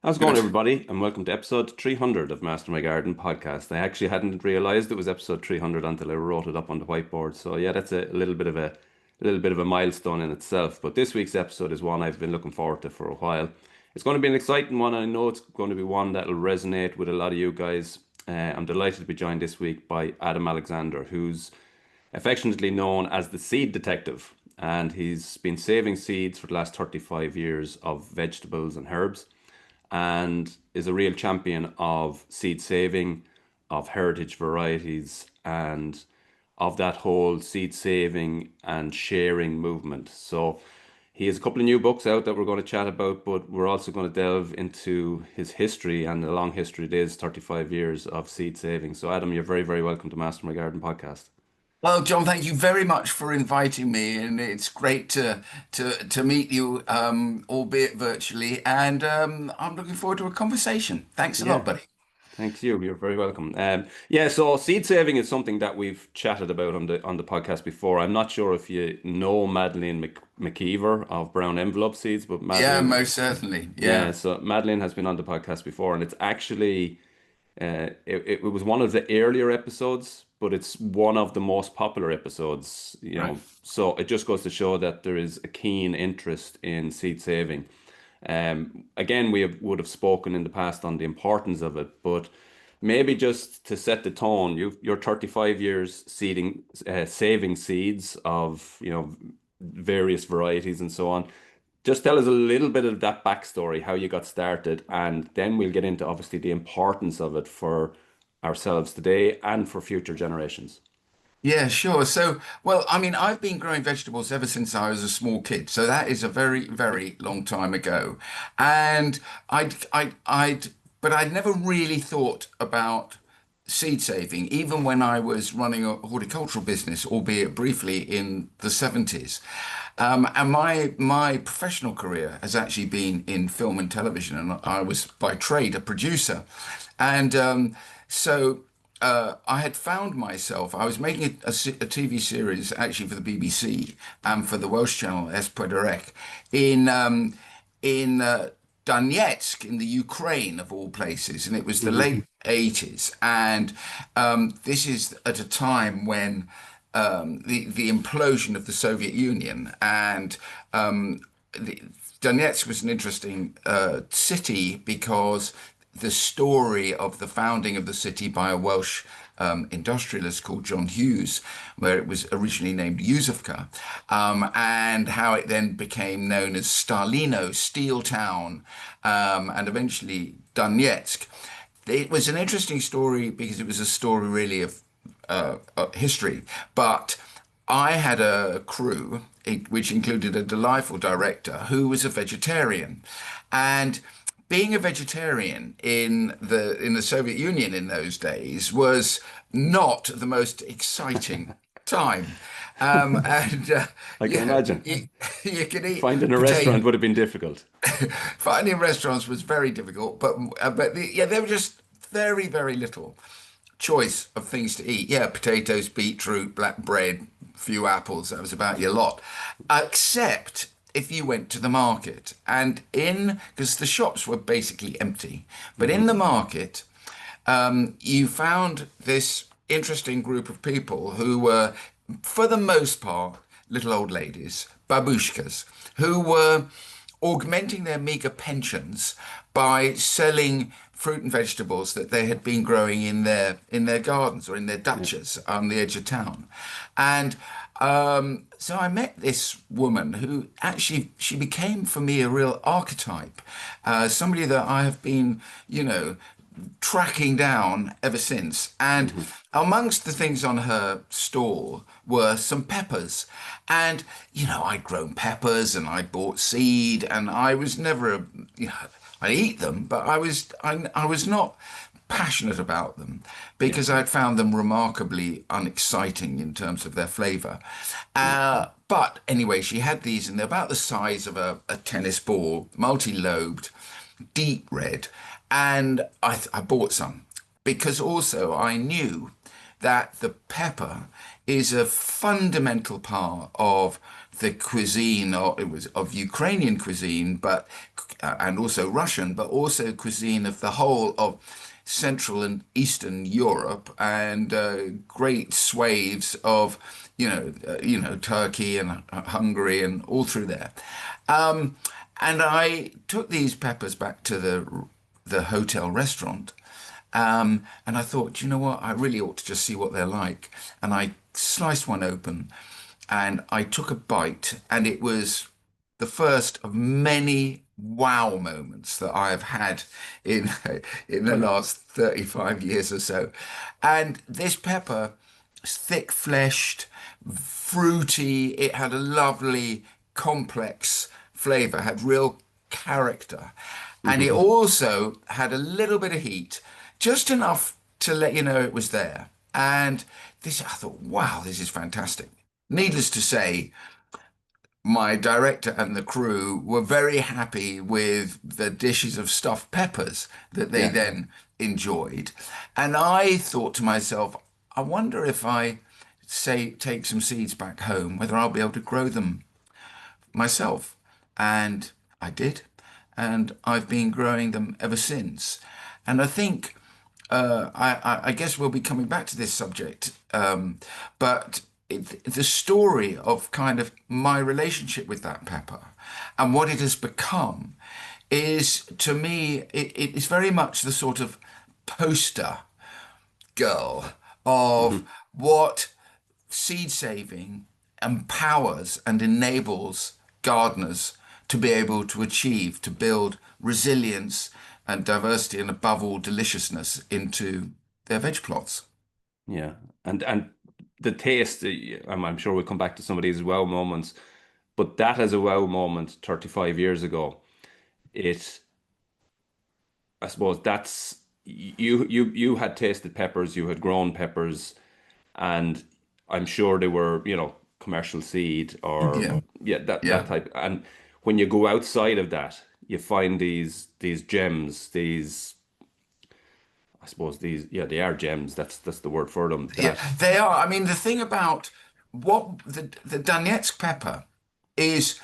How's it going, everybody? And welcome to episode 300 of Master My Garden podcast. I actually hadn't realized it was episode 300 until I wrote it up on the whiteboard. So yeah, that's a little bit of a milestone in itself. But this week's episode is one I've been looking forward to for a while. It's going to be an exciting one. I know it's going to be one that'll resonate with a lot of you guys. I'm delighted to be joined this week by Adam Alexander, who's affectionately known as the seed detective. And he's been saving seeds for the last 35 years of vegetables and herbs and is a real champion of seed saving, of heritage varieties, and of that whole seed saving and sharing movement. So he has a couple of new books out that we're going to chat about, but we're also going to delve into his history and the long history it is 35 years of seed saving. So, Adam, you're very, very welcome to Master My Garden podcast. Well, John, thank you very much for inviting me, and it's great to meet you, albeit virtually. And I'm looking forward to a conversation. Thanks a Yeah. lot, buddy. Thanks you. You're very welcome. Yeah, so seed saving is something that we've chatted about on the podcast before. I'm not sure if you know Madeline McKeever of Brown Envelope Seeds, but Yeah, Madeline, most certainly. yeah, Yeah. so Madeline has been on the podcast before, and it's actually it was one of the earlier episodes, but it's one of the most popular episodes. Right. So it just goes to show that there is a keen interest in seed saving. Again, would have spoken in the past on the importance of it, but maybe just to set the tone, you're 35 years saving seeds of, various varieties and so on. Just tell us a little bit of that backstory, how you got started, and then we'll get into obviously the importance of it for ourselves today and for future generations. Yeah, sure. So, well, I mean, I've been growing vegetables ever since I was a small kid. So that is a very, very long time ago. And but I'd never really thought about seed saving, even when I was running a horticultural business, albeit briefly in the 70s. And my professional career has actually been in film and television, and I was by trade a producer. And I had found myself, I was making a TV series actually for the BBC and for the Welsh channel Espoir in, Donetsk in the Ukraine of all places, and it was the Hmm. late 80s. And this is at a time when the implosion of the Soviet Union and the, Donetsk was an interesting city because the story of the founding of the city by a Welsh industrialist called John Hughes, where it was originally named Yuzovka, and how it then became known as Stalino, Steel Town, and eventually Donetsk. It was an interesting story because it was a story really of history, but I had a crew which included a delightful director who was a vegetarian, and being a vegetarian in the Soviet Union in those days was not the most exciting time. And I can imagine. you could eat Finding a potato. restaurant would have been difficult. Finding restaurants was very difficult, but there were just very, very little choice of things to eat. Yeah, potatoes, beetroot, black bread, few apples. That was about your lot, except if you went to the market and because the shops were basically empty, but in Hmm. the market, you found this interesting group of people who were, for the most part, little old ladies, babushkas, who were augmenting their meager pensions by selling fruit and vegetables that they had been growing in their gardens or in their Yeah. dutches on the edge of town. And so I met this woman who actually she became for me a real archetype, somebody that I have been, tracking down ever since. And Hmm. amongst the things on her stall were some peppers. And, I'd grown peppers and I bought seed and I was never, I eat them, but I was not passionate about them Yeah. because I'd found them remarkably unexciting in terms of their flavor. Yeah. But anyway, she had these and they're about the size of a tennis ball, multi-lobed, deep red, and I bought some because also I knew that the pepper is a fundamental part of the cuisine, or it was of Ukrainian cuisine, but and also Russian, but also cuisine of the whole of Central and Eastern Europe, and great swathes of Turkey and Hungary and all through there. Um, and I took these peppers back to the hotel restaurant, and I thought, "Do you know what? I really ought to just see what they're like." And I sliced one open and I took a bite, and it was the first of many wow moments that I have had in in the last 35 years or so. And this pepper, thick-fleshed, fruity, it had a lovely, complex flavor, had real character. And it also had a little bit of heat, just enough to let you know it was there. And this, I thought, wow, this is fantastic. Needless to say, my director and the crew were very happy with the dishes of stuffed peppers that they Yeah. then enjoyed. And I thought to myself, I wonder if I say take some seeds back home, whether I'll be able to grow them myself. And I did. And I've been growing them ever since. And I think, I guess we'll be coming back to this subject, but the story of kind of my relationship with that pepper and what it has become is, to me, it is very much the sort of poster girl of Hmm. what seed saving empowers and enables gardeners to be able to achieve, to build resilience and diversity, and above all, deliciousness into their veg plots. Yeah. And the taste, I'm sure we'll come back to some of these wow moments, but that as a wow moment 35 years ago, it, I suppose that's, you had tasted peppers, you had grown peppers, and I'm sure they were, commercial seed or Yeah, yeah, that yeah, type. And when you go outside of that, you find these gems, these, I suppose these, yeah, they are gems. That's the word for them. yeah. That They are. I mean, the thing about what the Donetsk pepper is,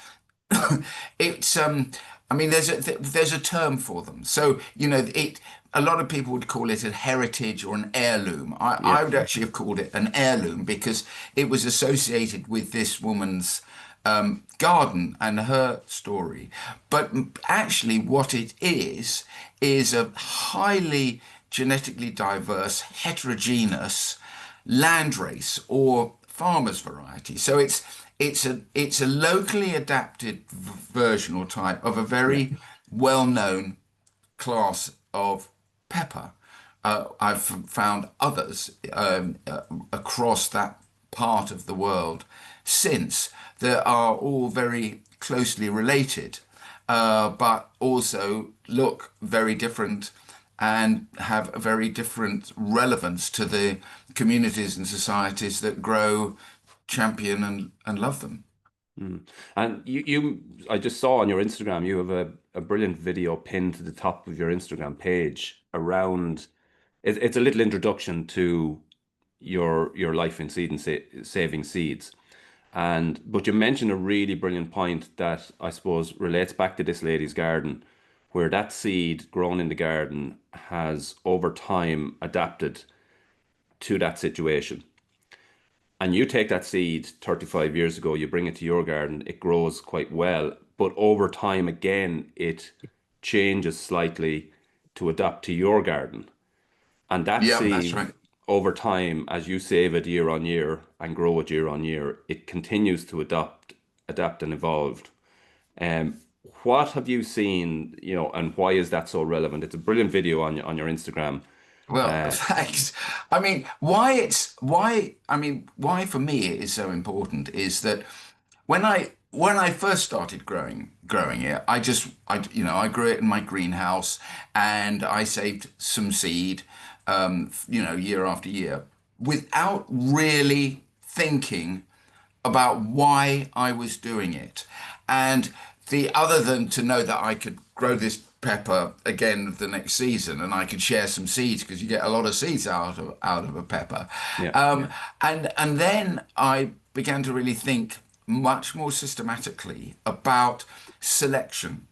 it's I mean, there's a term for them. So it. A lot of people would call it a heritage or an heirloom. yeah, I would actually have called it an heirloom because it was associated with this woman's garden and her story. But actually, what it is a highly genetically diverse, heterogeneous landrace or farmer's variety. So it's a locally adapted version or type of a yeah. very well-known class of pepper. I've found others across that part of the world since that are all very closely related, but also look very different and have a very different relevance to the communities and societies that grow, champion, and love them. Mm. And I just saw on your Instagram, you have a brilliant video pinned to the top of your Instagram page around, it's a little introduction to your life in seed and saving seeds. And but you mentioned a really brilliant point that I suppose relates back to this lady's garden, where that seed grown in the garden has over time adapted to that situation. And you take that seed 35 years ago, you bring it to your garden, it grows quite well, but over time again it changes slightly to adapt to your garden. And that Yeah, that's seed, right. over time, as you save it year on year and grow it year on year, it continues to adapt and evolve. Um, what have you seen, and why is that so relevant? It's a brilliant video on your Instagram. Well, Uh, thanks. I mean, why for me it is so important is that when I first started growing it, I grew it in my greenhouse and I saved some seed, year after year without really thinking about why I was doing it. And the other than to know that I could grow this pepper again the next season, and I could share some seeds because you get a lot of seeds out of a pepper. Yeah. And then I began to really think much more systematically about selection.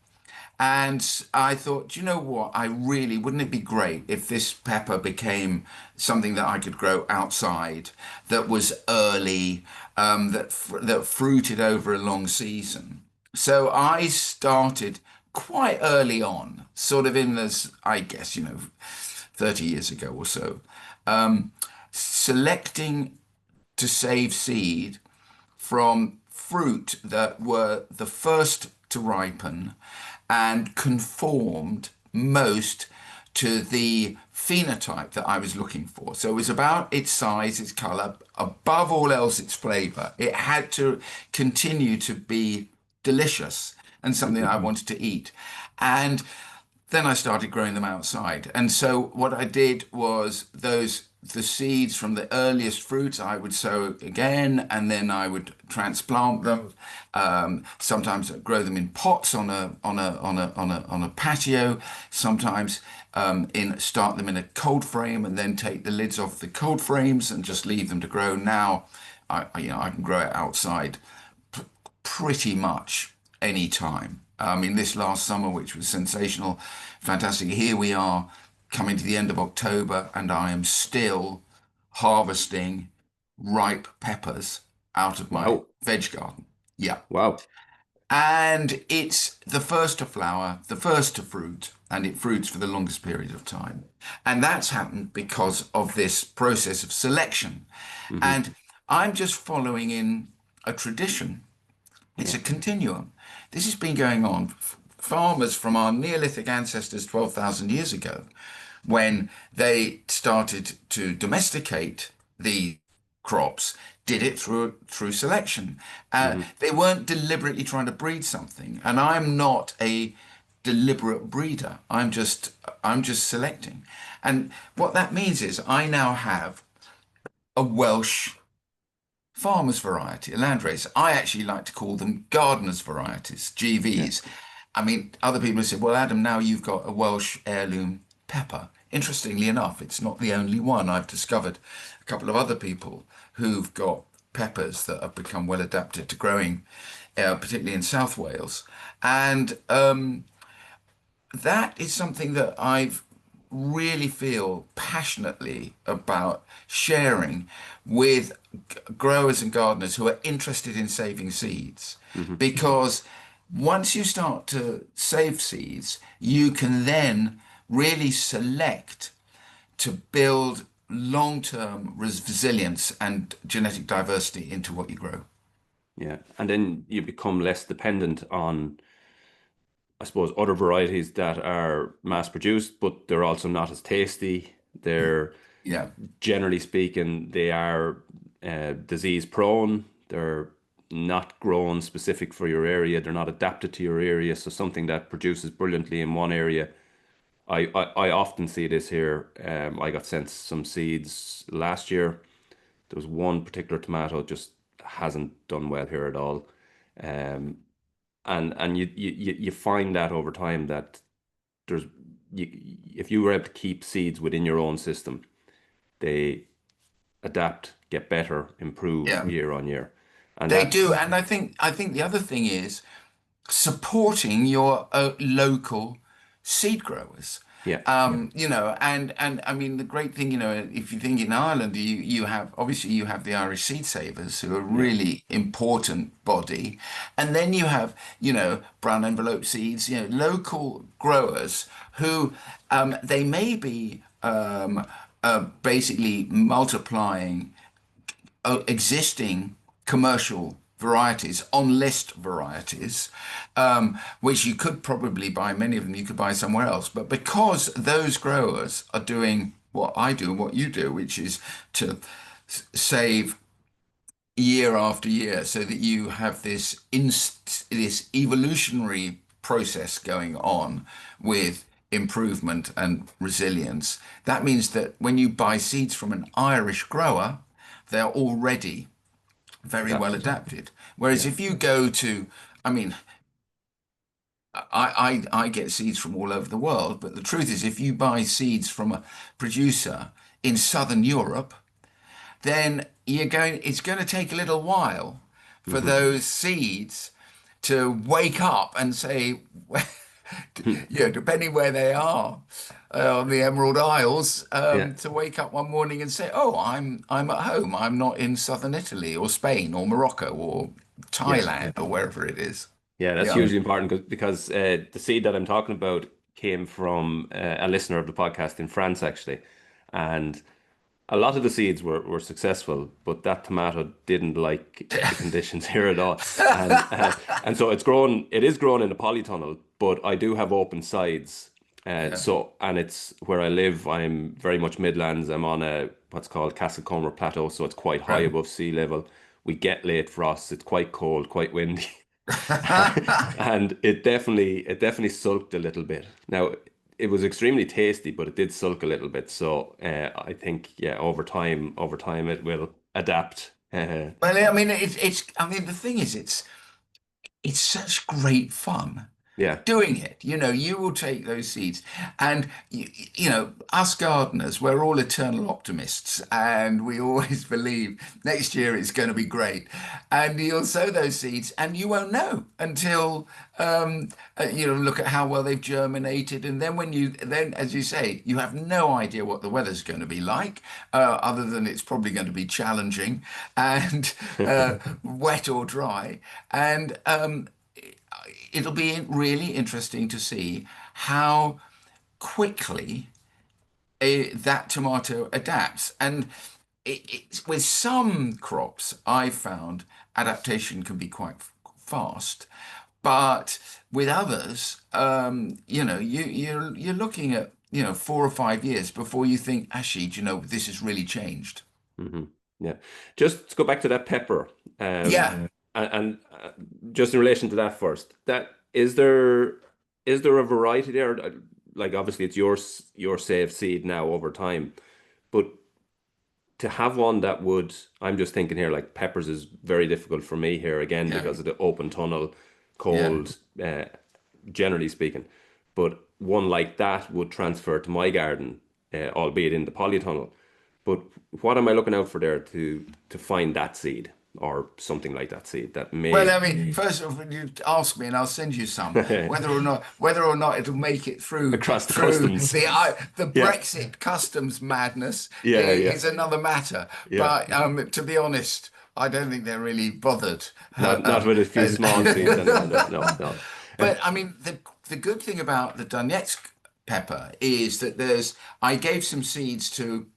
And I thought, you know what? I really, wouldn't it be great if this pepper became something that I could grow outside, that was early, that fruited over a long season. So I started quite early on, sort of in this, I guess, 30 years ago or so, selecting to save seed from fruit that were the first to ripen and conformed most to the phenotype that I was looking for. So it was about its size, its color, above all else, its flavor. It had to continue to be delicious and something I wanted to eat. And then I started growing them outside. And so what I did was the seeds from the earliest fruits I would sow again, and then I would transplant them. Sometimes I'd grow them in pots on a patio. Sometimes start them in a cold frame and then take the lids off the cold frames and just leave them to grow. Now I can grow it outside pretty much any time. I mean, this last summer, which was sensational, fantastic. Here we are coming to the end of October, and I am still harvesting ripe peppers out of my Wow. veg garden. Yeah. Wow. And it's the first to flower, the first to fruit, and it fruits for the longest period of time. And that's happened because of this process of selection. Hmm. And I'm just following in a tradition. It's Yeah. a continuum. This has been going on. Farmers from our Neolithic ancestors 12,000 years ago, when they started to domesticate the crops, did it through selection. Hmm. They weren't deliberately trying to breed something, and I'm not a deliberate breeder. I'm just selecting, and what that means is I now have a Welsh farmer's variety, a landrace. I actually like to call them gardener's varieties, Yeah. GVs. I mean, other people have said, well, Adam, now you've got a Welsh heirloom pepper. Interestingly enough, it's not the only one. I've discovered a couple of other people who've got peppers that have become well adapted to growing, particularly in South Wales. And that is something that I've really feel passionately about sharing with growers and gardeners who are interested in saving seeds. Hmm. Because once you start to save seeds, you can then really select to build long-term resilience and genetic diversity into what you grow. Yeah. And then you become less dependent on, I suppose, other varieties that are mass produced, but they're also not as tasty. They're, Yeah. generally speaking, they are disease prone. They're not grown specific for your area. They're not adapted to your area. So something that produces brilliantly in one area, I often see this here. I got sent some seeds last year. There was one particular tomato just hasn't done well here at all. Um, and you find that over time that there's you, if you were able to keep seeds within your own system, they adapt, get better, improve Yeah, year on year. And they do. that's, And I think the other thing is supporting your local seed growers. yeah, yeah, And I mean the great thing, if you think in Ireland, you have obviously you have the Irish seed savers who are a yeah, really important body, and then you have brown envelope seeds, local growers who they may be basically multiplying existing commercial varieties on list varieties, which you could probably buy, many of them you could buy somewhere else. But because those growers are doing what I do and what you do, which is to save year after year so that you have this evolutionary process going on with improvement and resilience. That means that when you buy seeds from an Irish grower, they're already very well adapted. adapted. Whereas Yeah, if you go to, I mean, I get seeds from all over the world, but the truth is, if you buy seeds from a producer in Southern Europe, then it's going to take a little while for Hmm. those seeds to wake up and say, depending where they are on the Emerald Isles, Yeah. to wake up one morning and say, "Oh, I'm at home. I'm not in southern Italy or Spain or Morocco or Yeah. Thailand or wherever it is." Yeah, that's Yeah. hugely important because the seed that I'm talking about came from a listener of the podcast in France, actually. And a lot of the seeds were successful, but that tomato didn't like the conditions here at all. And so it is grown in a polytunnel, but I do have open sides. Yeah. And it's where I live, I'm very much Midlands. I'm on a what's called Castlecomer Plateau, so it's quite high Right. above sea level. We get late frosts, it's quite cold, quite windy. And it definitely sulked a little bit. Now it was extremely tasty, but it did sulk a little bit. So I think yeah, over time it will adapt. Well, I mean, I mean, the thing is, it's such great fun Yeah. doing it. You will take those seeds, and us gardeners, we're all eternal optimists, and we always believe next year it's going to be great. And you'll sow those seeds, and you won't know until look at how well they've germinated, and then as you say, you have no idea what the weather's going to be like, other than it's probably going to be challenging and wet or dry, and it'll be really interesting to see how quickly that tomato adapts. And with some crops, I've found adaptation can be quite fast, but with others, you're looking at 4 or 5 years before you think, actually, this has really changed. Hmm. Yeah. Just to go back to that pepper, Yeah. and just in relation to that first, that is there a variety there? Like obviously it's your saved seed now over time, but to have one that would, I'm just thinking here, like peppers is very difficult for me here again Yeah. because of the open tunnel, Yeah. cold, generally speaking. But one like that would transfer to my garden, albeit in the polytunnel. But what am I looking out for there to find that seed or something like that seed that Well, may I mean, first of all, you ask me, and I'll send you some. Whether or not it'll make it through across the through customs? the Yeah, Brexit customs madness yeah, yeah, is another matter. yeah. But to be honest, I don't think they're really bothered. Not with a few As- small seeds anyway. No, no, no. but I mean, the good thing about the Donetsk pepper is that I gave some seeds to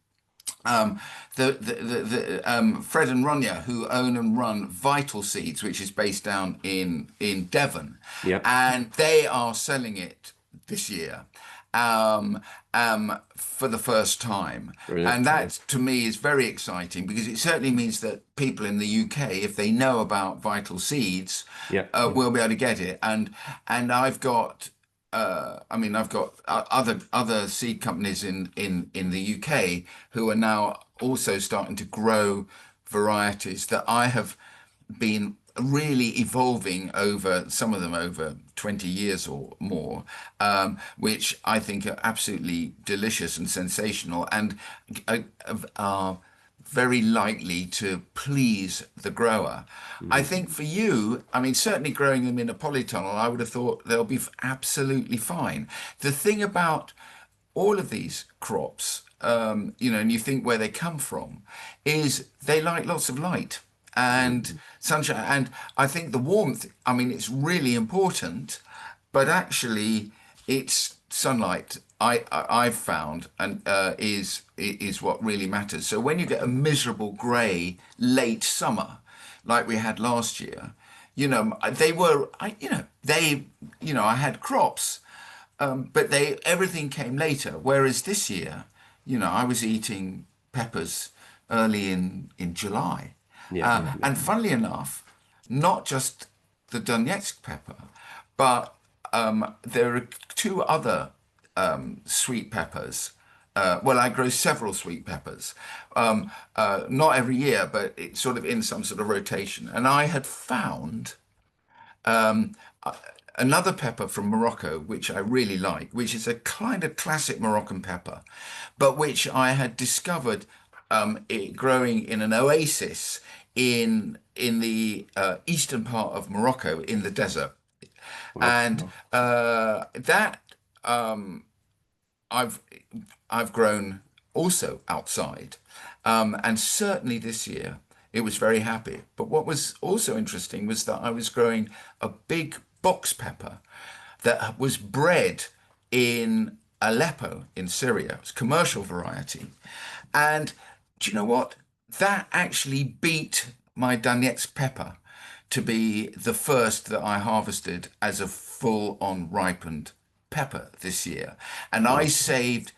um, Fred and Ronya, who own and run Vital Seeds, which is based down in Devon, Yeah, and they are selling it this year um, for the first time. brilliant. And that to me is very exciting because it certainly means that people in the UK, if they know about Vital Seeds, Yeah, will be able to get it. And I've got other seed companies in the UK who are now also starting to grow varieties that I have been really evolving over, some of them over 20 years or more, which I think are absolutely delicious and sensational and are very likely to please the grower. I mhm, think for you, I mean, certainly growing them in a polytunnel, I would have thought they'll be absolutely fine. The thing about all of these crops, and you think where they come from, is they like lots of light and mhm. sunshine. And I think the warmth, I mean, it's really important, but actually, it's sunlight. I've found and is what really matters. So when you get a miserable grey late summer, like we had last year, they were I they I had crops, but they everything came later. Whereas this year, I was eating peppers early in July, Yeah, yeah. and funnily enough, not just the Donetsk pepper, but there are two other sweet peppers. Well, I grow several sweet peppers, not every year, but it's sort of in some sort of rotation. And I had found another pepper from Morocco, which I really like, which is a kind of classic Moroccan pepper, but which I had discovered growing in an oasis in the eastern part of Morocco in the desert, Wow. and that I've I've grown also outside, and certainly this year it was very happy. But what was also interesting was that I was growing a big box pepper that was bred in Aleppo in Syria. It was commercial variety, and do you know what? That actually beat my Donetsk pepper to be the first that I harvested as a full-on ripened pepper this year. And I Wow. saved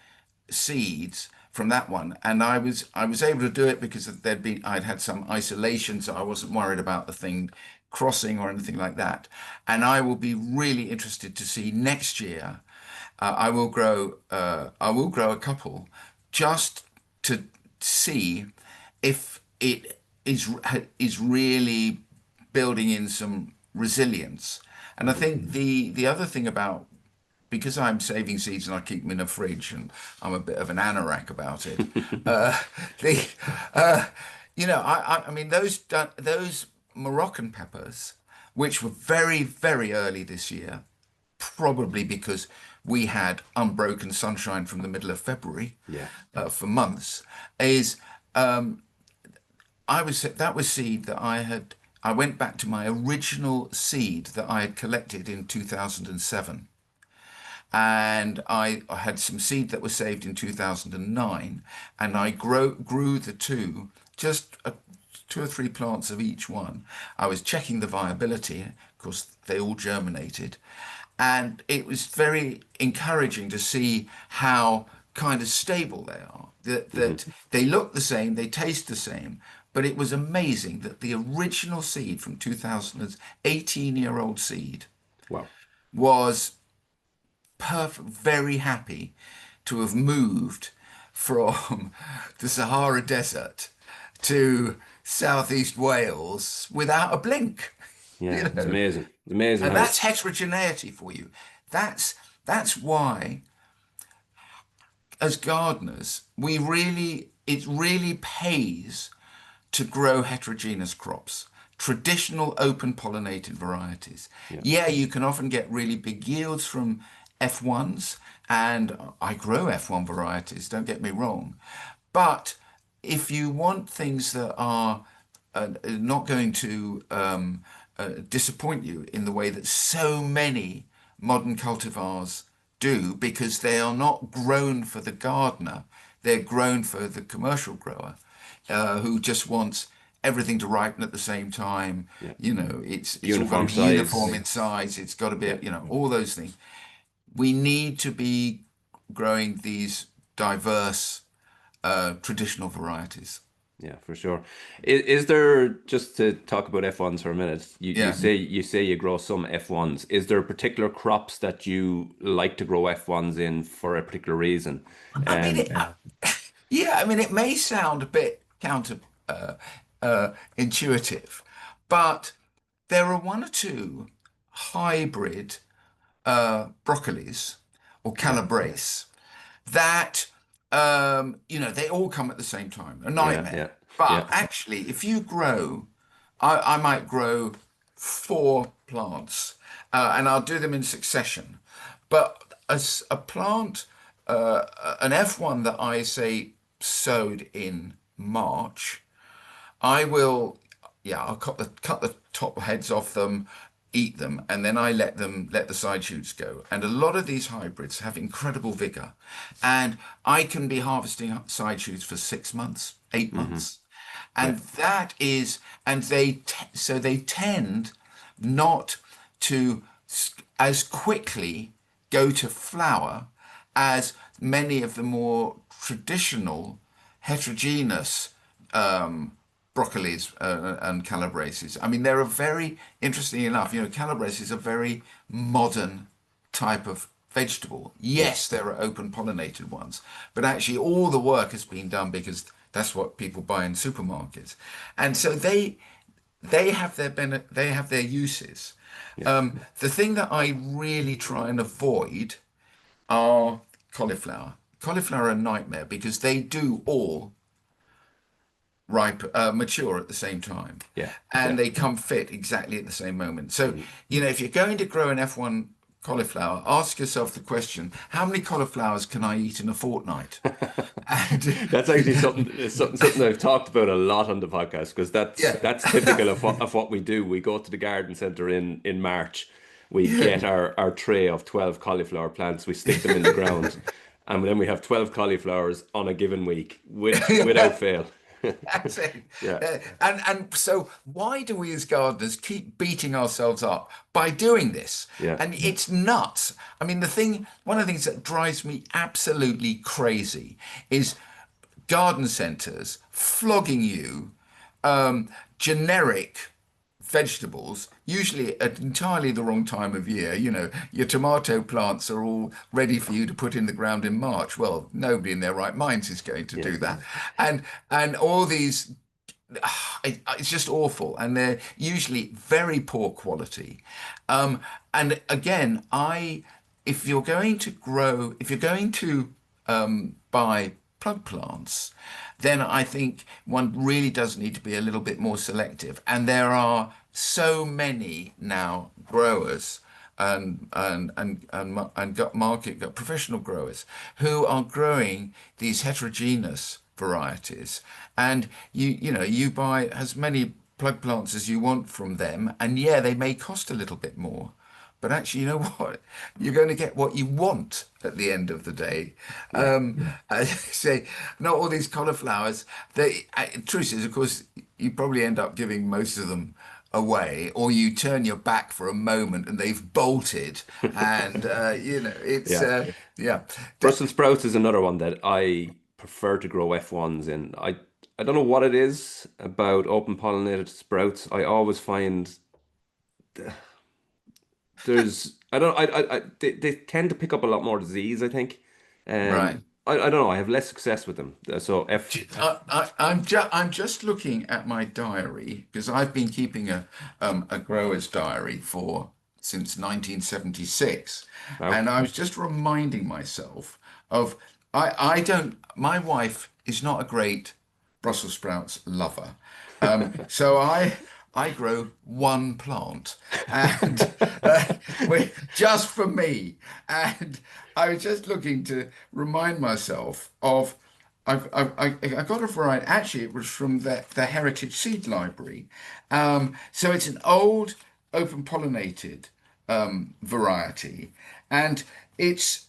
seeds from that one, and I was able to do it because I'd had some isolation, so I wasn't worried about the thing crossing or anything like that. And I will be really interested to see next year. I will grow a couple just to see if it is really building in some resilience. And I think the other thing about, because I'm saving seeds and I keep them in a fridge and I'm a bit of an anorak about it. Uh, the I mean those Moroccan peppers, which were very very early this year, probably because we had unbroken sunshine from the middle of February Yeah. for months, is that was seed that I had. I went back to my original seed that I had collected in 2007, and I had some seed that was saved in 2009, and I grew the two, just two or three plants of each one. I was checking the viability. Of course, they all germinated, and it was very encouraging to see how kind of stable they are. That Hmm. they look the same, they taste the same, but it was amazing that the original seed from 2000, 18-year-old seed, Wow. was perfect, very happy to have moved from the Sahara Desert to Southeast Wales without a blink. Yeah, You it's know, amazing. It's amazing and how. that's heterogeneity for you. That's why, as gardeners, it really pays to grow heterogeneous crops, traditional open pollinated varieties. Yeah. Yeah, you can often get really big yields from F1s, and I grow F1 varieties, don't get me wrong. But if you want things that are not going to disappoint you in the way that so many modern cultivars do, because they are not grown for the gardener, they're grown for the commercial grower who just wants everything to ripen at the same time. Yeah. It's all got Uniform to be uniform size. in size. It's got to be, Yeah. all those things. We need to be growing these diverse traditional varieties. Yeah, for sure. Is there, just to talk about F1s for a minute, you Yeah. say you grow some F1s. Is there particular crops that you like to grow F1s in for a particular reason? I mean, Um, yeah, I mean, it may sound a bit counter intuitive, but there are one or two hybrid broccolis or yeah, calabrese that they all come at the same time. A yeah, nightmare. yeah, But yeah. actually, if you grow, I might grow four plants, and I'll do them in succession. But as a plant, an F1 that I say sowed in March, I will, yeah, I'll cut the top heads off them, eat them, and then I let the side shoots go. And a lot of these hybrids have incredible vigor, and I can be harvesting side shoots for 6 months, eight Hmm. months, Yeah, and so they tend not to as quickly go to flower as many of the more traditional heterogeneous broccolis and calabreses. I mean, they're a very, interesting enough, calabrese is a very modern type of vegetable. yeah, Yes, there are open pollinated ones, but actually all the work has been done because that's what people buy in supermarkets. And so they have their uses. Yeah. The thing that I really try and avoid are cauliflower. Cauliflower are a nightmare because they do all mature at the same time, Yeah. and Yeah. they come fit exactly at the same moment. So, Mm. if you're going to grow an F1 cauliflower, ask yourself the question, how many cauliflowers can I eat in a fortnight? And That's actually something I've talked about a lot on the podcast because yeah, that's typical of what we do. We go to the garden centre in March. We yeah, get our tray of 12 cauliflower plants. We stick them in the ground, and then we have 12 cauliflowers on a given week without yeah. fail. That's it. Yeah. And so why do we as gardeners keep beating ourselves up by doing this? Yeah. And it's nuts. I mean, one of the things that drives me absolutely crazy is garden centres flogging you generic vegetables, usually at entirely the wrong time of year. Your tomato plants are all ready for you to put in the ground in March. Well, nobody in their right minds is going to Yeah. do that. And all these, it's just awful, and they're usually very poor quality. And again, if you're going to buy plug plants, then I think one really does need to be a little bit more selective. And there are so many now growers and professional growers who are growing these heterogeneous varieties, and you buy as many plug plants as you want from them, and yeah, they may cost a little bit more. But actually, you know what? You're going to get what you want at the end of the day. Yeah. I say, not all these cauliflowers. Truth is, of course, you probably end up giving most of them away, or you turn your back for a moment and they've bolted, and it's Yeah. yeah. Brussels sprouts is another one that I prefer to grow F1s in. I don't know what it is about open pollinated sprouts. I always find there's I don't they tend to pick up a lot more disease, I think. Right. I don't know, I have less success with them. So F I'm just looking at my diary because I've been keeping a grower's diary since 1976, wow. and I was just reminding myself of I don't my wife is not a great Brussels sprouts lover, so I grow one plant, and just for me. And I was just looking to remind myself of. I got a variety. Actually, it was from the Heritage Seed Library. So it's an old open pollinated variety, and it's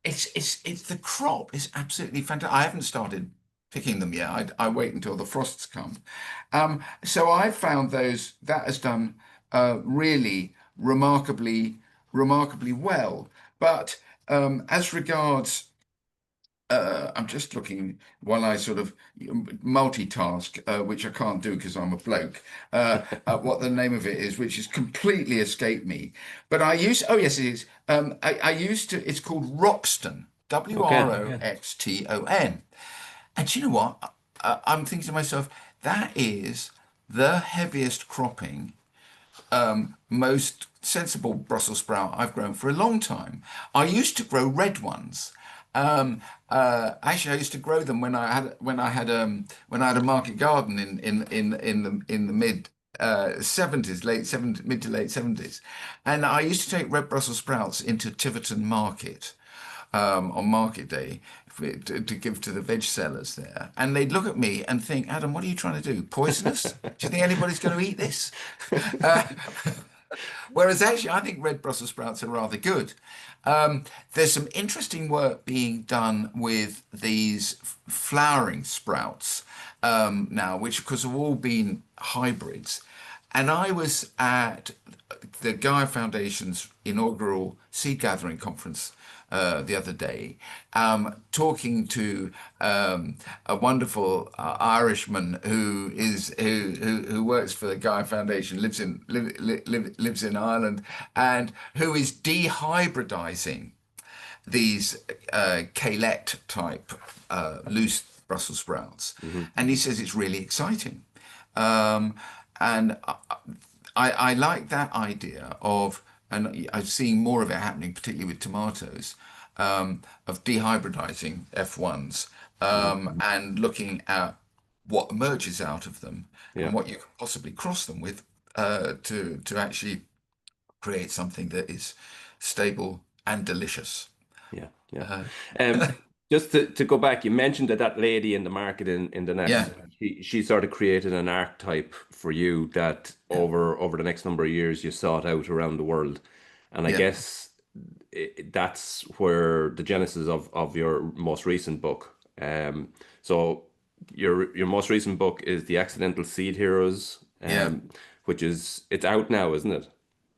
it's the crop is absolutely fantastic. I haven't started picking them yet. I wait until the frosts come. So I found that has done really remarkably well. But as regards I'm just looking while I sort of multitask, which I can't do because I'm a bloke, at what the name of it is, which has completely escaped me. But oh yes, it is. I used to, it's called Roxton, Okay. Yeah. Wroxton. And do you know what? I'm thinking to myself, that is the heaviest cropping most sensible Brussels sprout I've grown for a long time. I used to grow red ones. Actually, I used to grow them when I had a market garden in the mid 70s, mid to late 70s, and I used to take red Brussels sprouts into Tiverton Market on market day to give to the veg sellers there. And they'd look at me and think, Adam, what are you trying to do? Poisonous? Do you think anybody's going to eat this? Uh, Whereas actually, I think red Brussels sprouts are rather good. There's some interesting work being done with these flowering sprouts now, which of course have all been hybrids. And I was at the Gaia Foundation's inaugural seed gathering conference the other day, talking to a wonderful Irishman who works for the Gaia Foundation, lives in Ireland, and who is dehybridizing these Caillet type loose Brussels sprouts, Hmm. and he says it's really exciting. And I like that idea of, and I'm seeing more of it happening, particularly with tomatoes, of dehybridizing F1s, Mhm. and looking at what emerges out of them and Yeah, what you can possibly cross them with, to actually create something that is stable and delicious. yeah, yeah. Uh, Um, just to go back, you mentioned that that lady in the market in the net, yeah, she sort of created an archetype for you that yeah, over the next number of years you sought out around the world, and I yeah. guess that's where the genesis of your most recent book. So your most recent book is The Accidental Seed Heroes, Yeah. which is it's out now, isn't it?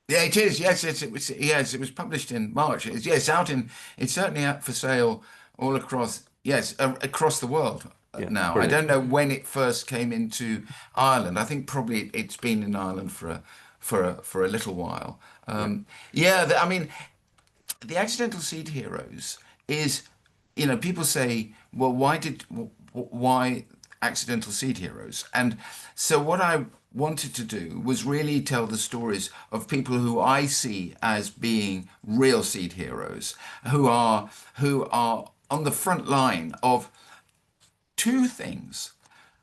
Yeah, it is. Yes, it was. Yes, it was published in March. It's out in. It's certainly out for sale all across. Yes, across the world Yeah, now. I brilliant. don't know when it first came into Ireland. I think probably it's been in Ireland for a little while. Yeah, Yeah, I mean, the accidental seed heroes is, people say, well, why accidental seed heroes? And so what I wanted to do was really tell the stories of people who I see as being real seed heroes, who are on the front line of two things.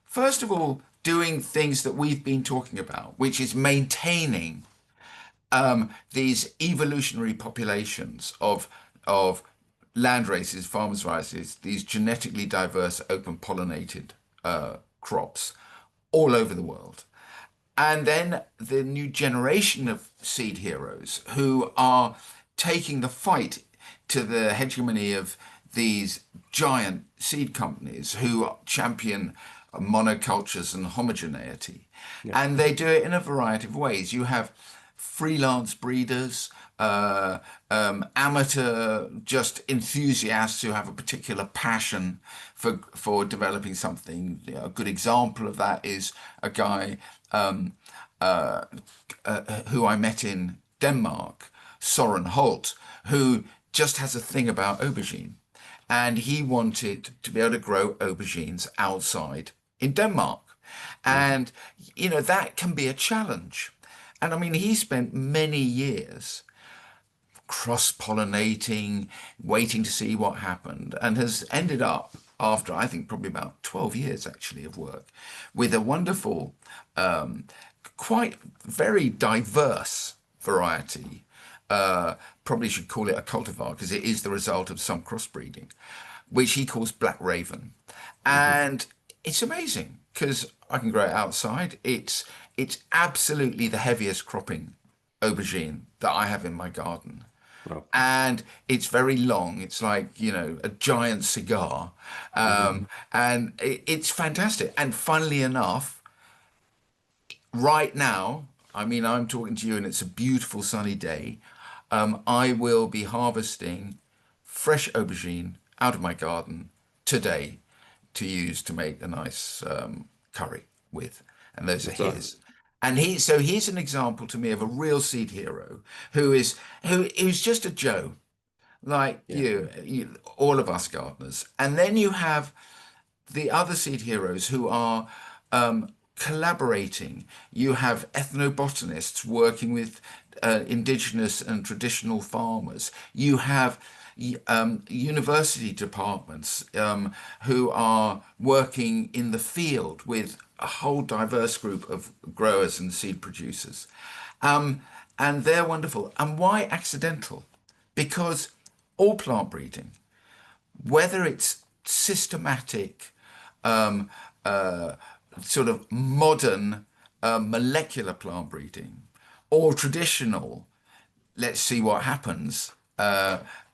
First of all, doing things that we've been talking about, which is maintaining these evolutionary populations of land races, farmers' varieties, these genetically diverse, open-pollinated crops all over the world. And then the new generation of seed heroes who are taking the fight to the hegemony of these giant seed companies who champion monocultures and homogeneity. yeah, And they do it in a variety of ways. You have freelance breeders, amateur just enthusiasts who have a particular passion for developing something. A good example of that is a guy who I met in Denmark, Soren Holt, who just has a thing about aubergine. And he wanted to be able to grow aubergines outside in Denmark. mhm, And, that can be a challenge. And I mean, he spent many years cross-pollinating, waiting to see what happened, and has ended up, after I think probably about 12 years actually of work, with a wonderful, quite very diverse variety. Probably should call it a cultivar because it is the result of some crossbreeding, which he calls Black Raven. mhm. And it's amazing because I can grow it outside. It's absolutely the heaviest cropping aubergine that I have in my garden. Well, And it's very long. It's like, a giant cigar. mhm. And it's fantastic. And funnily enough, right now, I mean, I'm talking to you and it's a beautiful sunny day. I will be harvesting fresh aubergine out of my garden today to use to make a nice curry with. And those are That's all. his. And so he's an example to me of a real seed hero who's just a Joe, like Yeah, all of us gardeners. And then you have the other seed heroes who are collaborating. You have ethnobotanists working with indigenous and traditional farmers. You have university departments who are working in the field with a whole diverse group of growers and seed producers. And they're wonderful. And why accidental? Because all plant breeding, whether it's systematic, sort of modern molecular plant breeding or traditional, let's see what happens,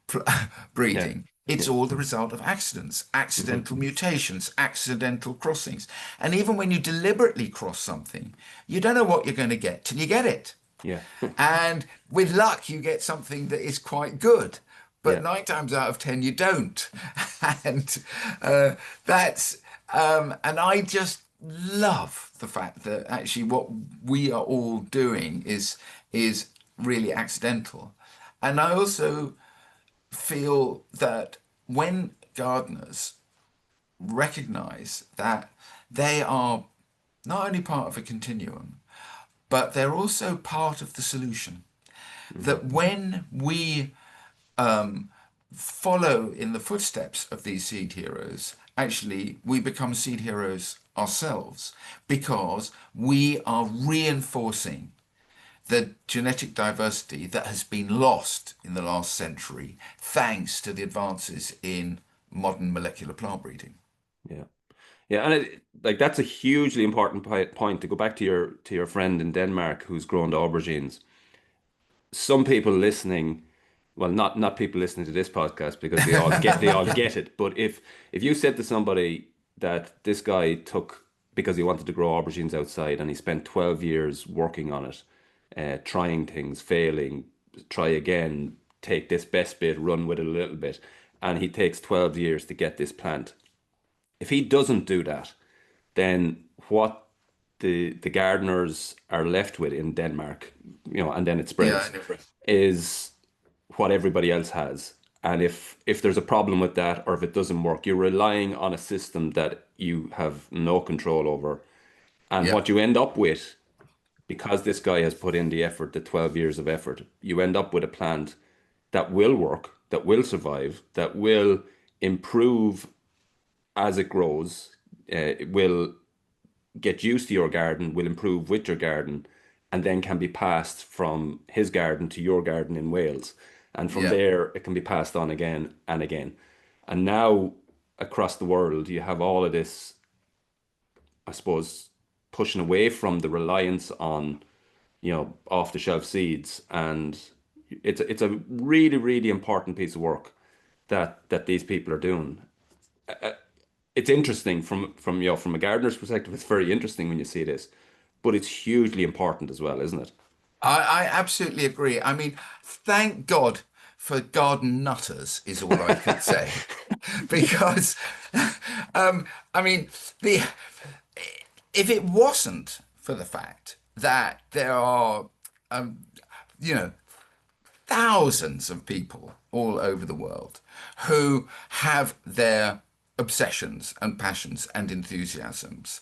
pl- yeah, breeding, it's yeah. all the result of accidents, Mhm. accidental mutations, accidental crossings. And even when you deliberately cross something, you don't know what you're going to get till you get it. Yeah, And with luck, you get something that is quite good. But yeah. 9 times out of 10, you don't. And that's, and I just love the fact that actually what we are all doing is really accidental. And I also feel that when gardeners recognize that they are not only part of a continuum, but they're also part of the solution. Hmm. That when we follow in the footsteps of these seed heroes, actually, we become seed heroes ourselves because we are reinforcing the genetic diversity that has been lost in the last century thanks to the advances in modern molecular plant breeding. Yeah. Yeah, and like that's a hugely important point to go back to your friend in Denmark who's grown aubergines. Some people listening, well, not people listening to this podcast because they all get it. But if you said to somebody that this guy took because he wanted to grow aubergines outside and he spent 12 years working on it, trying things, failing, try again, take this best bit, run with it a little bit, and he takes 12 years to get this plant. If he doesn't do that, then what the gardeners are left with in Denmark, and then it Yeah, spreads, is what everybody else has. And if there's a problem with that or if it doesn't work, you're relying on a system that you have no control over. And yeah, what you end up with, because this guy has put in the effort, the 12 years of effort, you end up with a plant that will work, that will survive, that will improve as it grows. It will get used to your garden, will improve with your garden, and then can be passed from his garden to your garden in Wales. And from yeah. there, it can be passed on again and again. And now across the world, you have all of this, I suppose, pushing away from the reliance on, off the shelf seeds. And it's a really, really important piece of work that these people are doing. It's interesting from a gardener's perspective. It's very interesting when you see this, but it's hugely important as well, isn't it? I absolutely agree. I mean, thank God for garden nutters is all I could say. Because, I mean, the if it wasn't for the fact that there are, um, you know, thousands of people all over the world who have their obsessions and passions and enthusiasms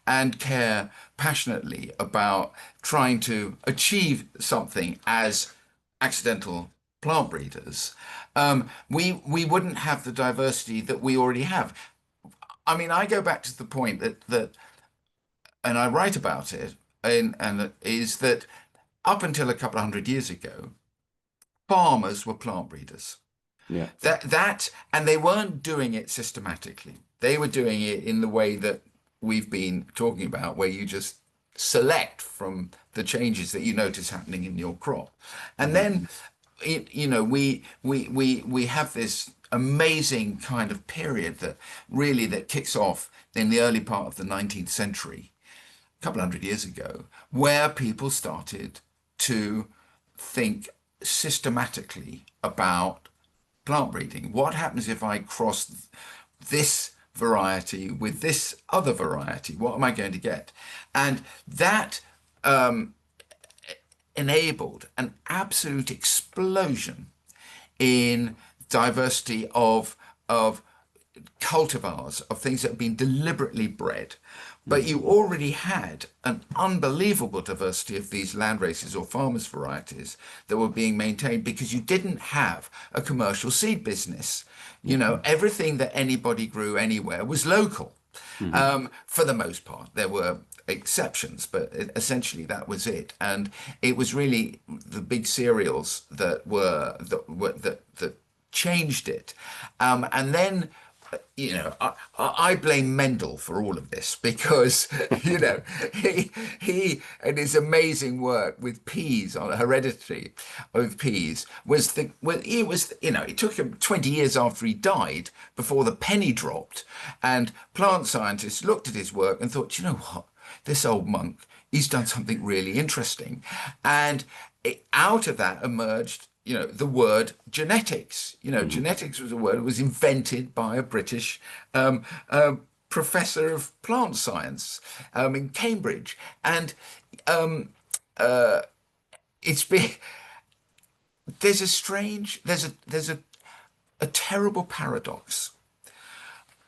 and care passionately about trying to achieve something as accidental plant breeders, we wouldn't have the diversity that we already have. I mean, I go back to the point that and I write about it, and is that up until a couple of hundred years ago, farmers were plant breeders. Yeah. And they weren't doing it systematically. They were doing it in the way that we've been talking about, where you just select from the changes that you notice happening in your crop. And Hmm. then, we have this amazing kind of period that kicks off in the early part of the 19th century, a couple hundred years ago, where people started to think systematically about plant breeding. What happens if I cross this variety with this other variety? What am I going to get? And that enabled an absolute explosion in diversity of cultivars, of things that have been deliberately bred. But Hmm. you already had an unbelievable diversity of these land races or farmers' varieties that were being maintained because you didn't have a commercial seed business. Yeah. Everything that anybody grew anywhere was local. Hmm. For the most part, there were exceptions, but essentially that was it. And it was really the big cereals that changed it. And then, I blame Mendel for all of this because, you know, he and his amazing work with peas on heredity of peas it took him 20 years after he died before the penny dropped. And plant scientists looked at his work and thought, you know what, this old monk, he's done something really interesting. And out of that emerged the word genetics. Hmm. Genetics was a word that was invented by a British professor of plant science in Cambridge. And it's been there's a terrible paradox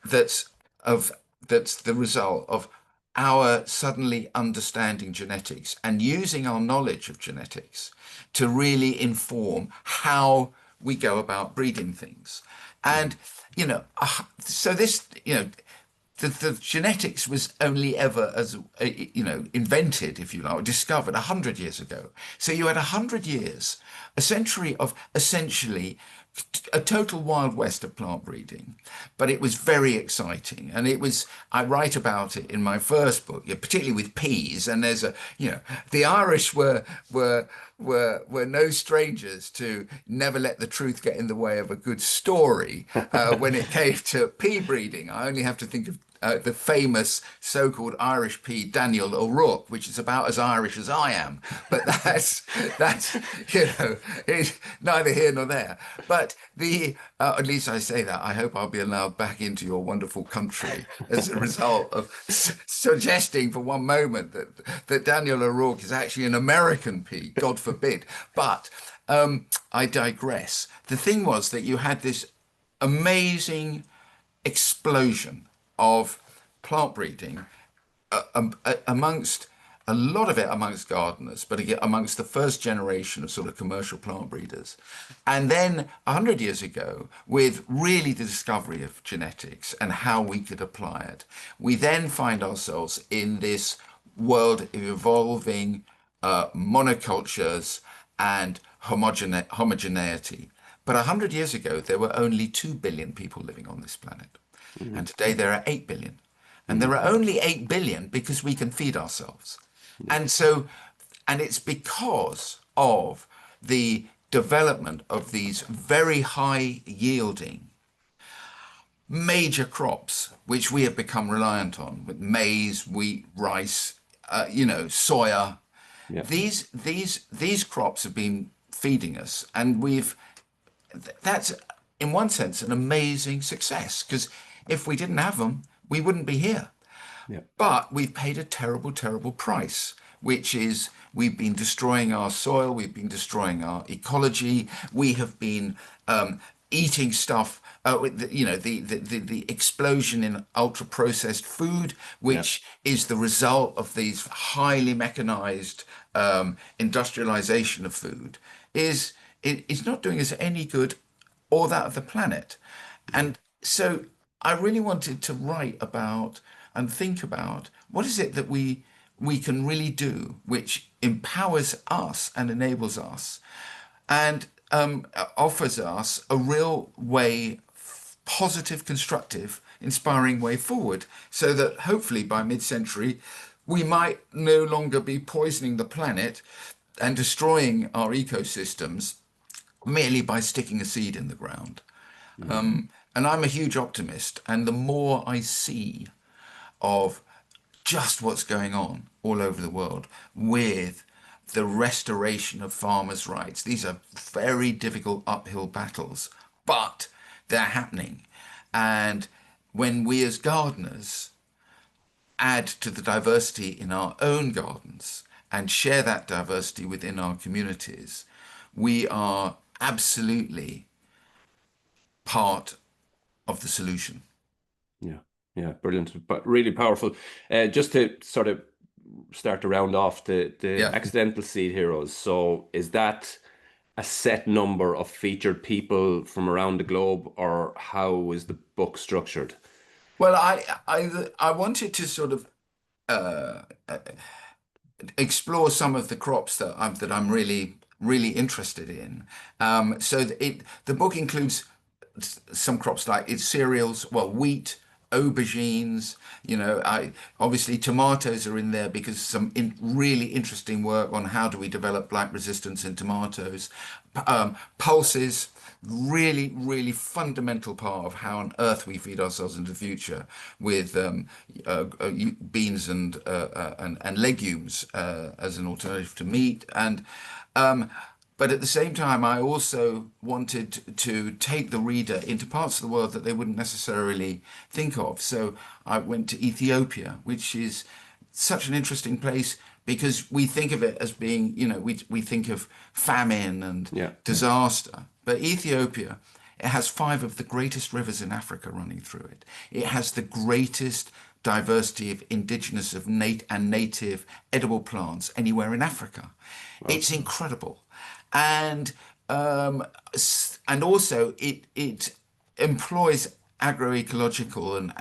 that's of that's the result of our suddenly understanding genetics and using our knowledge of genetics to really inform how we go about breeding things. And, so this, the genetics was only ever invented, if you like, or discovered 100 years ago. So you had 100 years, a century of essentially a total wild west of plant breeding, but it was very exciting. And I write about it in my first book, particularly with peas. And the Irish were no strangers to never let the truth get in the way of a good story when it came to pea breeding. I only have to think of the famous so-called Irish pea Daniel O'Rourke, which is about as Irish as I am. But that's it's neither here nor there. But at least I say that. I hope I'll be allowed back into your wonderful country as a result of suggesting for one moment that Daniel O'Rourke is actually an American pea. God forbid. But I digress. The thing was that you had this amazing explosion of plant breeding amongst a lot of it amongst gardeners, but again amongst the first generation of sort of commercial plant breeders. And then 100 years ago, with really the discovery of genetics and how we could apply it, we then find ourselves in this world of evolving monocultures and homogeneity. But 100 years ago, there were only 2 billion people living on this planet. And today there are 8 billion. And there are only 8 billion because we can feed ourselves. And it's because of the development of these very high yielding major crops, which we have become reliant on, with maize, wheat, rice, soya. Yeah. These crops have been feeding us, and that's in one sense an amazing success, because if we didn't have them, we wouldn't be here. Yeah. But we've paid a terrible, terrible price, which is we've been destroying our soil, we've been destroying our ecology, we have been eating stuff, the explosion in ultra-processed food, which is the result of these highly mechanized industrialization of food, is not doing us any good or that of the planet. And so I really wanted to write about and think about what is it that we can really do, which empowers us and enables us and offers us a real way, positive, constructive, inspiring way forward, so that hopefully by mid-century we might no longer be poisoning the planet and destroying our ecosystems merely by sticking a seed in the ground. And I'm a huge optimist, and the more I see of just what's going on all over the world with the restoration of farmers' rights, these are very difficult uphill battles, but they're happening. And when we as gardeners add to the diversity in our own gardens and share that diversity within our communities, we are absolutely part of the solution. Yeah, brilliant, but really powerful. Just to sort of start to round off the accidental seed heroes. So is that a set number of featured people from around the globe, or how is the book structured? Well, I wanted to sort of explore some of the crops that I'm really interested in. So the book includes some crops like cereals, wheat, aubergines, obviously tomatoes are in there because some really interesting work on how do we develop blight resistance in tomatoes. Pulses, really fundamental part of how on earth we feed ourselves in the future with beans and legumes as an alternative to meat. And but at the same time, I also wanted to take the reader into parts of the world that they wouldn't necessarily think of. So I went to Ethiopia, which is such an interesting place because we think of it as being, we think of famine and disaster. But Ethiopia, it has 5 of the greatest rivers in Africa running through it. It has the greatest diversity of indigenous and native edible plants anywhere in Africa. It's incredible. And and also it employs agroecological and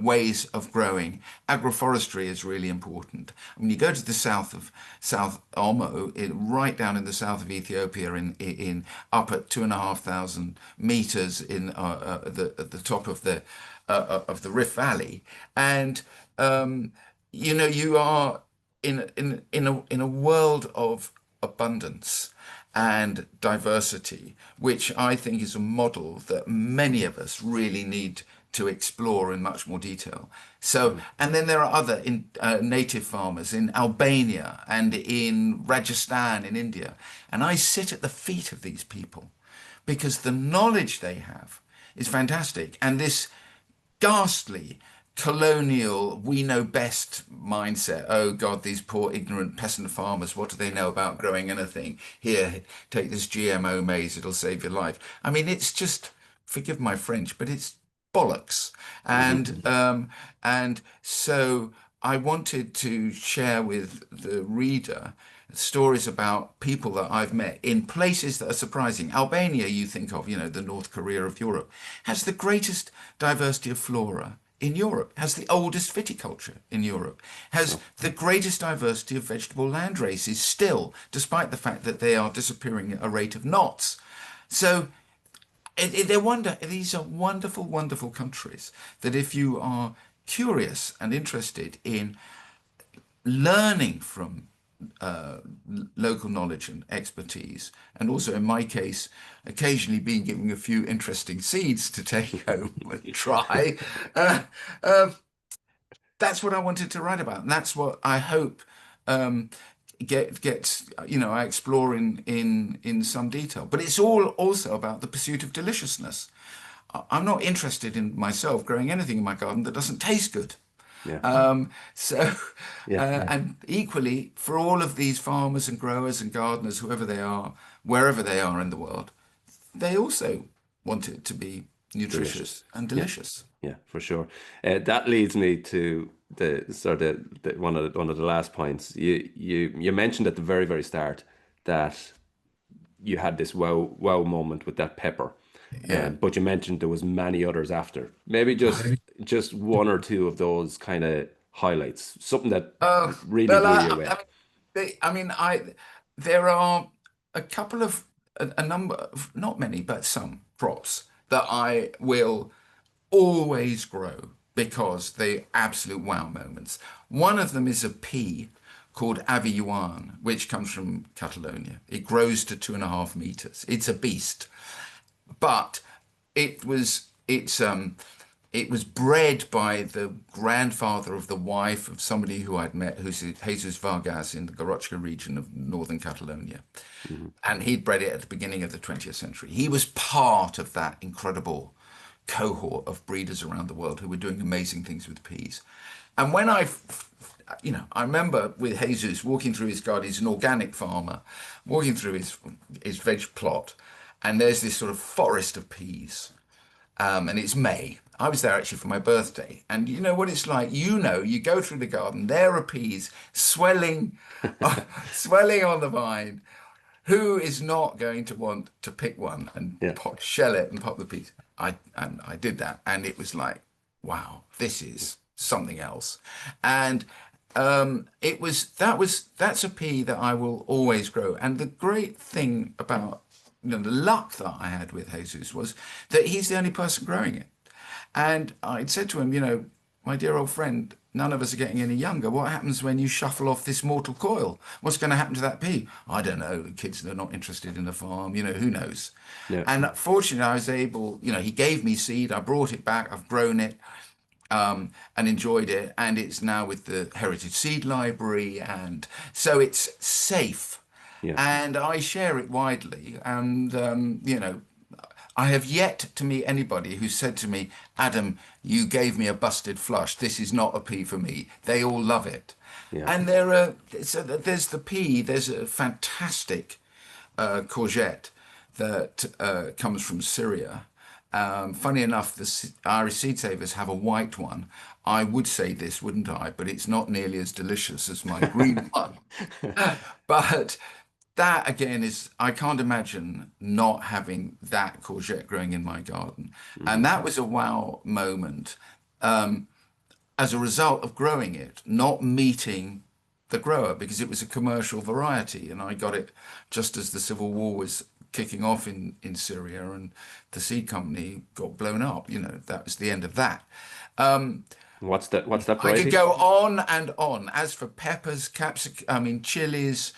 ways of growing. Agroforestry is really important. When you go to the south of South Omo, right down in the south of Ethiopia, in up at 2,500 meters at the top of the Rift Valley, and you are in a world of abundance and diversity, which I think is a model that many of us really need to explore in much more detail. So, and then there are other native farmers in Albania and in Rajasthan in India. And I sit at the feet of these people because the knowledge they have is fantastic. And this ghastly colonial, we know best mindset. Oh God, these poor ignorant peasant farmers, what do they know about growing anything? Here, take this GMO maize, it'll save your life. I mean, it's just, forgive my French, but it's bollocks. And so I wanted to share with the reader stories about people that I've met in places that are surprising. Albania, you think of, the North Korea of Europe, has the greatest diversity of flora in Europe, has the oldest viticulture in Europe, has the greatest diversity of vegetable land races still, despite the fact that they are disappearing at a rate of knots. So these are wonderful, wonderful countries that if you are curious and interested in learning from local knowledge and expertise, and also in my case, occasionally being given a few interesting seeds to take home and try. That's what I wanted to write about, and that's what I hope I explore in some detail. But it's all also about the pursuit of deliciousness. I'm not interested in myself growing anything in my garden that doesn't taste good. Yeah. And equally for all of these farmers and growers and gardeners, whoever they are, wherever they are in the world, they also want it to be nutritious and delicious. Yeah, for sure. That leads me to one of the last points. You mentioned at the very, very start that you had this wow moment with that pepper. But you mentioned there was many others after. Maybe just one or two of those kind of highlights, something that really blew you away. There are a number of, not many, but some crops that I will always grow because they're absolute wow moments. One of them is a pea called Aviyuan, which comes from Catalonia. It grows to 2.5 meters. It's a beast. But it was bred by the grandfather of the wife of somebody who I'd met, who's Jesus Vargas in the Gorochka region of northern Catalonia. And he'd bred it at the beginning of the 20th century. He was part of that incredible cohort of breeders around the world who were doing amazing things with peas. And when I remember with Jesus walking through his garden, he's an organic farmer, walking through his veg plot, and there's this sort of forest of peas. And it's May. I was there actually for my birthday. And you know what it's like? You go through the garden, there are peas swelling, swelling on the vine. Who is not going to want to pick one and shell it and pop the peas? I did that. And it was like, wow, this is something else. And that's a pea that I will always grow. And the great thing about the luck that I had with Jesus was that he's the only person growing it. And I'd said to him, my dear old friend, none of us are getting any younger. What happens when you shuffle off this mortal coil? What's going to happen to that pea? I don't know. The kids, they're not interested in the farm. Who knows? Yeah. And fortunately, I was able, he gave me seed. I brought it back. I've grown it and enjoyed it. And it's now with the Heritage Seed Library. And so it's safe. Yeah. And I share it widely. And, I have yet to meet anybody who said to me, Adam, you gave me a busted flush. This is not a pea for me. They all love it. Yeah. And there's the pea. There's a fantastic courgette that comes from Syria. Funny enough, the Irish seed savers have a white one. I would say this, wouldn't I? But it's not nearly as delicious as my green one. But that again is, I can't imagine not having that courgette growing in my garden. And Hmm. that was a wow moment as a result of growing it, not meeting the grower because it was a commercial variety. And I got it just as the civil war was kicking off in Syria and the seed company got blown up. That was the end of that. What's that I could variety? go on and on. As for peppers, I mean chilies,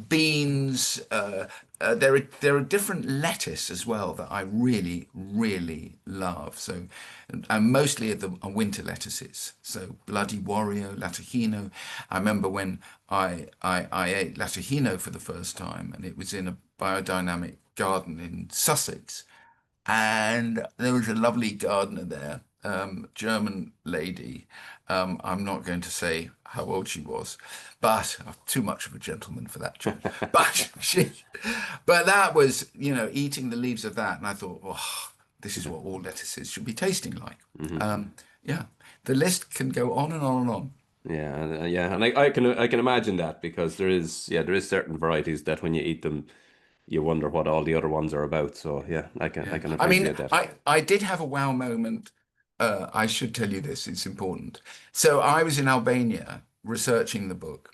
beans. There are different lettuce as well that I really really love. So, and mostly of them are winter lettuces. So bloody warrior, latahino. I remember when I ate latahino for the first time, and it was in a biodynamic garden in Sussex, and there was a lovely gardener there, German lady. I'm not going to say how old she was, but I'm too much of a gentleman for that job. But but that was, eating the leaves of that, and I thought, oh, this is what all lettuces should be tasting like. Hmm. Yeah, the list can go on and on and on. Yeah, yeah, and I can imagine that because there is certain varieties that when you eat them, you wonder what all the other ones are about. So yeah, I Yeah. can I mean, appreciate that. I did have a wow moment. I should tell you this, it's important. So I was in Albania researching the book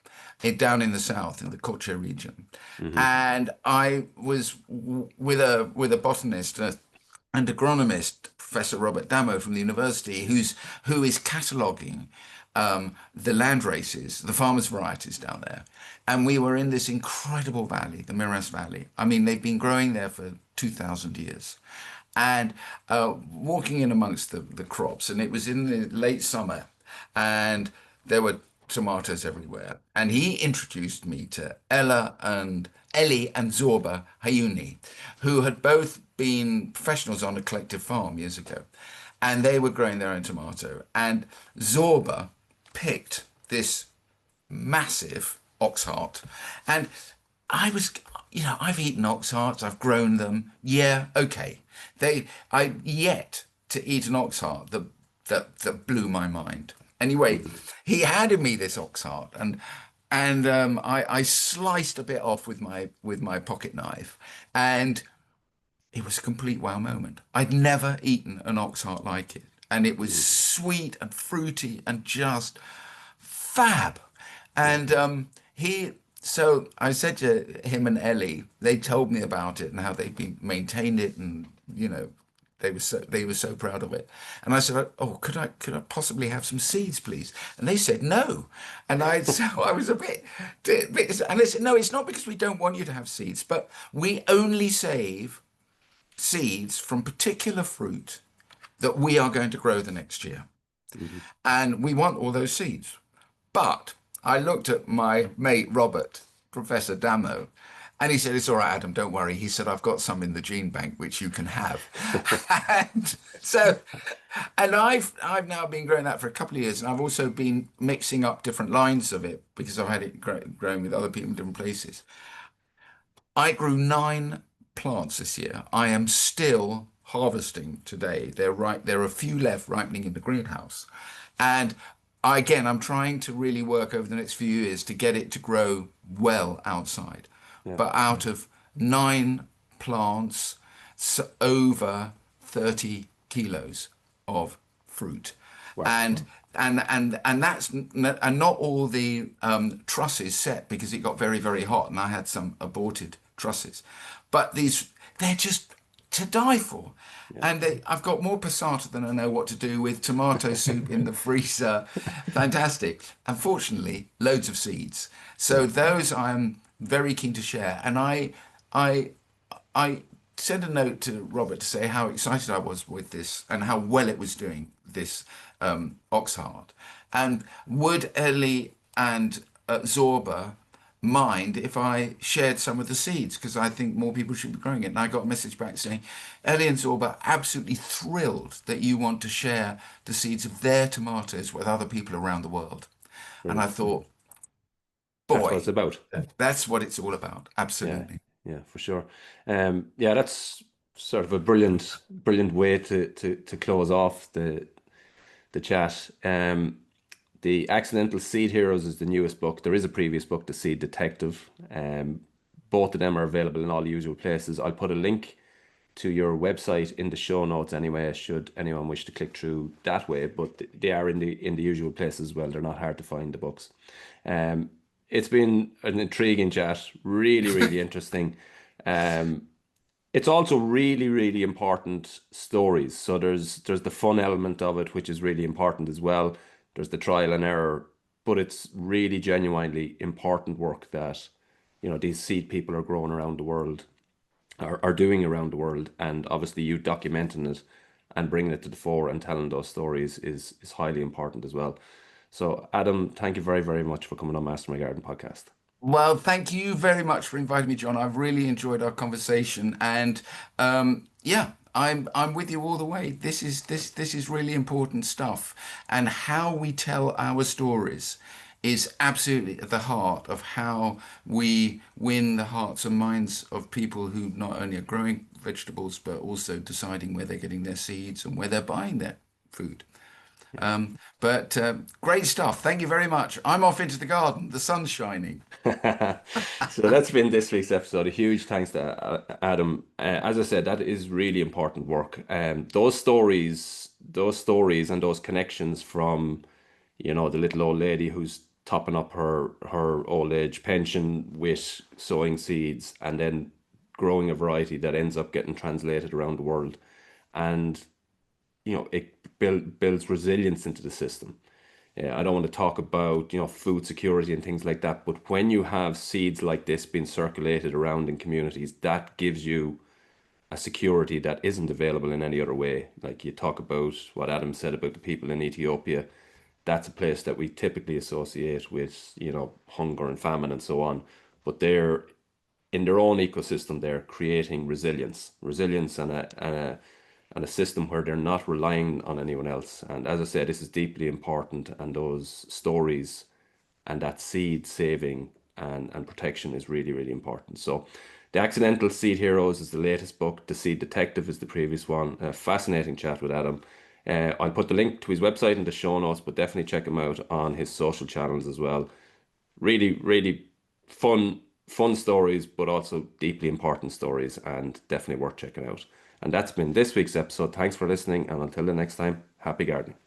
down in the south in the Kocha region. Hmm. And I was with a botanist and agronomist, Professor Robert Damo from the university, who is cataloguing the land races, the farmers' varieties down there. And we were in this incredible valley, the Miras Valley. I mean, they've been growing there for 2,000 years. And walking in amongst the crops, and it was in the late summer, and there were tomatoes everywhere. And he introduced me to Ellie and Zorba Hayuni, who had both been professionals on a collective farm years ago. And they were growing their own tomato. And Zorba picked this massive ox heart. And I was, I've eaten ox hearts, I've grown them. Yeah, okay. I yet to eat an ox heart that blew my mind. Anyway, Hmm. he handed me this ox heart, and I sliced a bit off with my pocket knife, and it was a complete wow moment. I'd never eaten an ox heart like it, and it was Hmm. sweet and fruity and just fab. Yeah. And so I said to him and Ellie, they told me about it and how they've been maintained it, and they were so proud of it. And I said, "Oh, could I possibly have some seeds, please?" And they said no. And so I was and they said, "No, it's not because we don't want you to have seeds, but we only save seeds from particular fruit that we are going to grow the next year, Hmm. and we want all those seeds." But I looked at my mate Robert, Professor Damo, and he said, "It's all right, Adam, don't worry." He said, "I've got some in the gene bank which you can have." And so, and I've now been growing that for a couple of years, and I've also been mixing up different lines of it because I've had it growing with other people in different places. I grew 9 plants this year. I am still harvesting today. There are a few left ripening in the greenhouse. And I'm trying to really work over the next few years to get it to grow well outside. Yeah. But out of 9 plants, over 30 kilos of fruit. Wow. And and not all the trusses set because it got very, very hot and I had some aborted trusses. But they're just to die for. Yeah. And I've got more passata than I know what to do with, tomato soup in the freezer. Fantastic. Unfortunately, loads of seeds. So Yeah. those I'm very keen to share. And I sent a note to Robert to say how excited I was with this and how well it was doing, this Oxheart. And would Ellie and Zorba mind if I shared some of the seeds? Because I think more people should be growing it. And I got a message back saying, Ellie and Zorba are absolutely thrilled that you want to share the seeds of their tomatoes with other people around the world. And I Brilliant. thought, That's what it's boy, about. that's what it's all about. Yeah. Absolutely. Yeah, for sure. Yeah, that's. sort of a brilliant way to close off the chat. The Accidental Seed Heroes is the newest book. There is a previous book, The Seed Detective. Both of them are available in all usual places. I'll put a link to your website in the show notes anyway, should anyone wish to click through that way. But they are in the usual places as well. They're not hard to find, the books. Um, it's been an intriguing chat, really interesting. Um, it's also really important stories. So there's the fun element of it, which is really important as well. There's the trial and error, but it's really genuinely important work that, these seed people are growing around the world, are doing around the world, and obviously you documenting it and bringing it to the fore and telling those stories is highly important as well. So Adam, thank you very much for coming on Master My Garden podcast. Well, thank you very much for inviting me, John. I've really enjoyed our conversation, and yeah, I'm with you all the way. This is really important stuff, and how we tell our stories is absolutely at the heart of how we win the hearts and minds of people who not only are growing vegetables but also deciding where they're getting their seeds and where they're buying their food. But great stuff. Thank you very much. I'm off into the garden. The sun's shining. So that's been this week's episode. A huge thanks to Adam. As I said, that is really important work. Those stories and those connections from, the little old lady who's topping up her old age pension with sowing seeds and then growing a variety that ends up getting translated around the world. And it builds resilience into the system. Yeah, I don't want to talk about, food security and things like that, but when you have seeds like this being circulated around in communities, that gives you a security that isn't available in any other way. Like you talk about what Adam said about the people in Ethiopia, that's a place that we typically associate with, hunger and famine and so on. But they're in their own ecosystem, they're creating resilience and a system where they're not relying on anyone else. And as I said, this is deeply important, and those stories and that seed saving and protection is really important. So, The Accidental Seed Heroes is the latest book. The Seed Detective is the previous one. A fascinating chat with Adam. I'll put the link to his website in the show notes, but definitely check him out on his social channels as well. Really fun stories, but also deeply important stories, and definitely worth checking out. And that's been this week's episode. Thanks for listening, and until the next time, happy gardening.